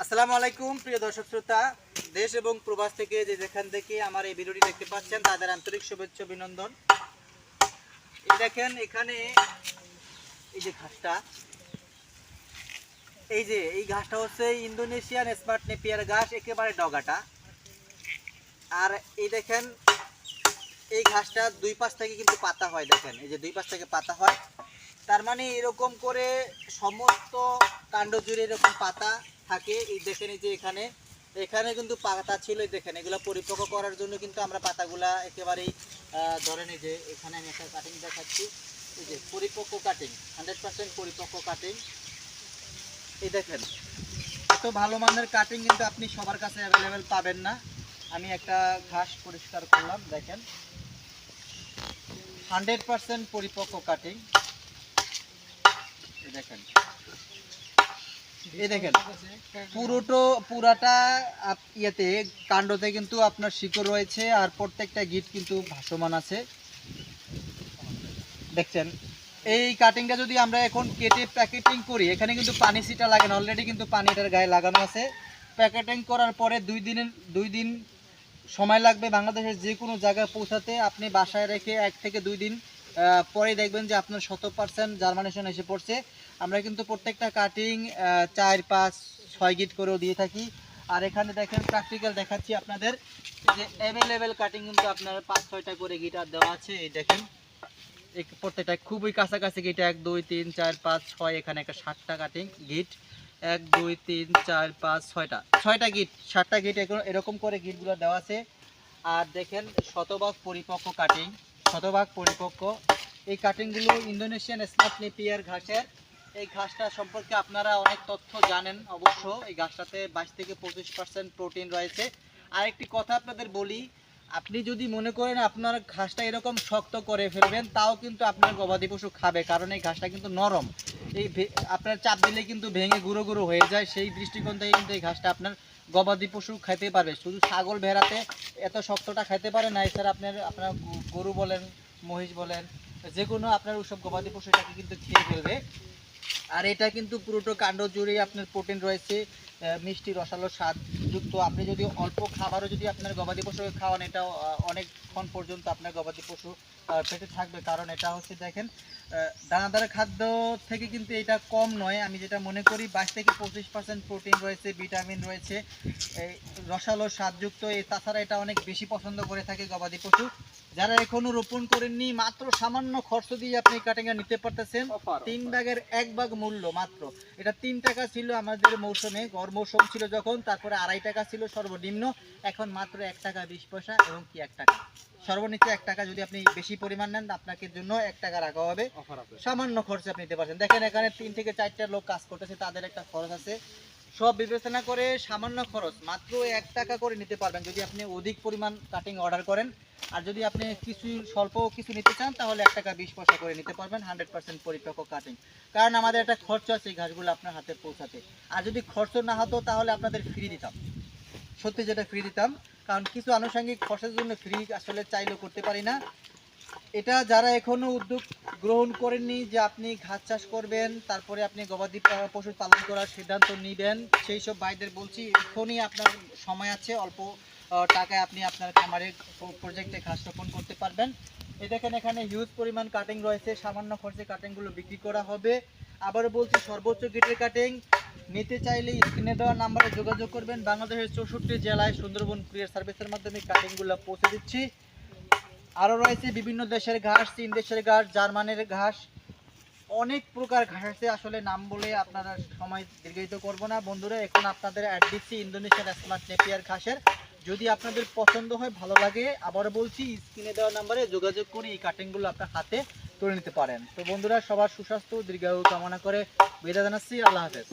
আসসালামু আলাইকুম প্রিয় দর্শক শ্রোতা, দেশ এবং প্রবাস থেকে যেখান থেকে আমার এই ভিডিওটি দেখতে পাচ্ছেন তাদের আন্তরিক শুভেচ্ছা অভিনন্দন। এই দেখেন এখানে এই যে ঘাসটা, এই ঘাসটা হচ্ছে ইন্দোনেশিয়ান স্মার্ট নেপিয়ার ঘাস, একেবারে ডগাটা। আর এই দেখেন এই ঘাসটা দুই পাশ থেকে কিন্তু পাতা হয়, দেখেন এই যে দুই পাশ থেকে পাতা হয়। তার মানে এরকম করে সমস্ত কাণ্ড জুড়ে এরকম পাতা থাকে। এই দেখেন এই যে এখানে এখানে কিন্তু পাতা ছিল, দেখেন এগুলো পরিপক্ক করার জন্য কিন্তু আমরা পাতাগুলা একেবারেই ধরেন এই যে এখানে আমি একটা কাটিং দেখাচ্ছি, এই যে পরিপক্ক কাটিং, 100% পরিপক্ক কাটিং। এই দেখেন এত ভালো মানের কাটিং কিন্তু আপনি সবার কাছে অ্যাভেলেবেল পাবেন না। আমি একটা ঘাস পরিষ্কার করলাম, দেখেন 100% পরিপক্ক কাটিং। এই দেখেন পুরাটা ইয়েতে কাণ্ডতে কিন্তু আপনার শিকড় রয়েছে, আর প্রত্যেকটা গিট কিন্তু ভাসমান আছে, দেখছেন। এই কাটিংটা যদি আমরা এখন কেটে প্যাকেটিং করি, এখানে কিন্তু পানি ছিটা লাগে না, অলরেডি কিন্তু পানি এটার গায়ে লাগানো আছে। প্যাকেটিং করার পরে দুই দিন সময় লাগবে বাংলাদেশের যে কোনো জায়গায় পৌঁছাতে। আপনি বাসায় রেখে 1 থেকে 2 দিন পরে দেখবেন যে আপনার 100% জার্মানেশন এসে পড়ছে। আমরা কিন্তু প্রত্যেকটা কাটিং 4, 5, 6 গিট করেও দিয়ে থাকি। আর এখানে দেখেন প্র্যাকটিক্যাল দেখাচ্ছি আপনাদের, যে অ্যাভেলেবেল কাটিং কিন্তু আপনার 5-6টা করে গিটার দেওয়া আছে। এই দেখেন এই প্রত্যেকটা খুবই কাছাকাছি গিট, 1, 2, 3, 4, 5, 6, এখানে একটা 7টা কাটিং গিট, 1, 2, 3, 4, 5, 6টা গিট, 7টা গিট এরকম করে গিটগুলো দেওয়া আছে। আর দেখেন শতভাগ পরিপক্ক কাটিং, শতভাগ পরিপক্ক এই কাটিংগুলো ইন্দোনেশিয়ান স্মার্ট নেপিয়ার ঘাসের। এই ঘাসটা সম্পর্কে আপনারা অনেক তথ্য জানেন অবশ্য। এই ঘাসটাতে 22 থেকে 25% প্রোটিন রয়েছে। আরেকটি কথা আপনাদের বলি, আপনি যদি মনে করেন আপনার ঘাসটা এরকম শক্ত করে ফেলবেন, তাও কিন্তু আপনার গবাদি পশু খাবে, কারণ এই ঘাসটা কিন্তু নরম। এই আপনার চাপ দিলে কিন্তু ভেঙে গুঁড়ো গুঁড়ো হয়ে যায়। সেই দৃষ্টিকোণ থেকে কিন্তু এই ঘাসটা আপনার গবাদি পশু খেতে পারবে। শুধু ছাগল ভেড়াতে এত শক্তটা খেতে পারে না, এছাড়া আপনার গরু বলেন, মহিষ বলেন, যে কোনো আপনার ওসব গবাদি পশু এটাকে কিন্তু খেয়ে ফেলবে। আর এটা কিন্তু পুরোটা কাণ্ড জুড়ে আপনার প্রোটিন রয়েছে, মিষ্টি রসালো স্বাদ যুক্ত। আপনি যদি অল্প খাবারও যদি আপনার গবাদি পশুকে খাওয়ান, এটা অনেকক্ষণ পর্যন্ত আপনার গবাদি পশু পেটে থাকবে, কারণ এটা হচ্ছে দেখেন দানাদার খাদ্য থেকে কিন্তু এটা কম নয়। আমি যেটা মনে করি 22 থেকে 25% প্রোটিন রয়েছে, ভিটামিন রয়েছে, এই রসালো স্বাদযুক্ত। তাছাড়া এটা অনেক বেশি পছন্দ করে থাকে গবাদি পশু। যারা এখনো রোপণ করেননি, মাত্র সামান্য খরচ দিয়ে আপনি কাটিংটা নিতে পারতেছেন। 3 ভাগের 1 ভাগ মূল্য মাত্র। এটা 3 টাকা ছিল আমাদের মৌসুমে, গড় মৌসুম ছিল যখন, তারপরে 2.5 টাকা ছিল সর্বনিম্ন, এখন মাত্র 1 টাকা 20 পয়সা, এবং কি 1 টাকা সর্বনিম্ন 1 টাকা। যদি আপনি বেশি পরিমাণ নেন, আপনাকে জন্য 1 টাকা রাখা হবে, সামান্য খরচে আপনি নিতে পারছেন। দেখেন এখানে 3 থেকে 4টা লোক কাজ করতেছে, তাদের একটা খরচ আছে। সব বিবেচনা করে সামান্য খরচ, মাত্র 1 টাকা করে নিতে পারবেন যদি আপনি অধিক পরিমাণ কাটিং অর্ডার করেন। আর যদি আপনি কিছু স্বল্প কিছু নিতে চান, তাহলে 1 টাকা 20 পয়সা করে নিতে পারবেন 100% পরিপক্ক কাটিং। কারণ আমাদের একটা খরচ আছে এই ঘাসগুলো আপনার হাতে পৌঁছাতে। আর যদি খরচ না হতো তাহলে আপনাদের ফ্রি দিতাম, সত্যি যেটা ফ্রি দিতাম, কারণ কিছু আনুষঙ্গিক খরচের জন্য ফ্রি আসলে চাইলেও করতে পারি না। এটা যারা এখনো উদ্যোগ গ্রহণ করেননি যে আপনি ঘাস চাষ করবেন, তারপরে আপনি গবাদি পশু পালন করার সিদ্ধান্ত নেবেন, সেই সব ভাইদের বলছি এখনই আপনার সময় আছে। অল্প টাকায় আপনি আপনার খামারের প্রজেক্টে ঘাস রোপণ করতে পারবেন। এই দেখেন এখানে হিউজ পরিমাণ কাটিং রয়েছে, সামান্য খরচে কাটিংগুলো বিক্রি করা হবে। আবারও বলছি, সর্বোচ্চ গিটের কাটিং নিতে চাইলে স্ক্রিনে দেওয়া নাম্বারে যোগাযোগ করবেন। বাংলাদেশের 64 জেলায় সুন্দরবন কুরিয়ার সার্ভিসের মাধ্যমে কাটিংগুলো পৌঁছে দিচ্ছি। আরও রয়েছে বিভিন্ন দেশের ঘাস, 3 দেশের ঘাস, জার্মানের ঘাস, অনেক প্রকার ঘাস আছে। আসলে নাম বলে আপনারা সময় দীর্ঘায়িত করব না বন্ধুরা। এখন আপনাদের অ্যাড দিচ্ছি ইন্দোনেশিয়ান স্মার্ট নেপিয়ার ঘাসের। যদি আপনাদের পছন্দ হয়, ভালো লাগে, আবার বলছি স্ক্রিনে দেওয়া নাম্বারে যোগাযোগ করে এই কাটিংগুলো আপনার হাতে তুলে নিতে পারেন। তো বন্ধুরা, সবার সুস্বাস্থ্য দীর্ঘায়ু কামনা করে বিদায় জানাচ্ছি। আল্লাহ হাফেজ।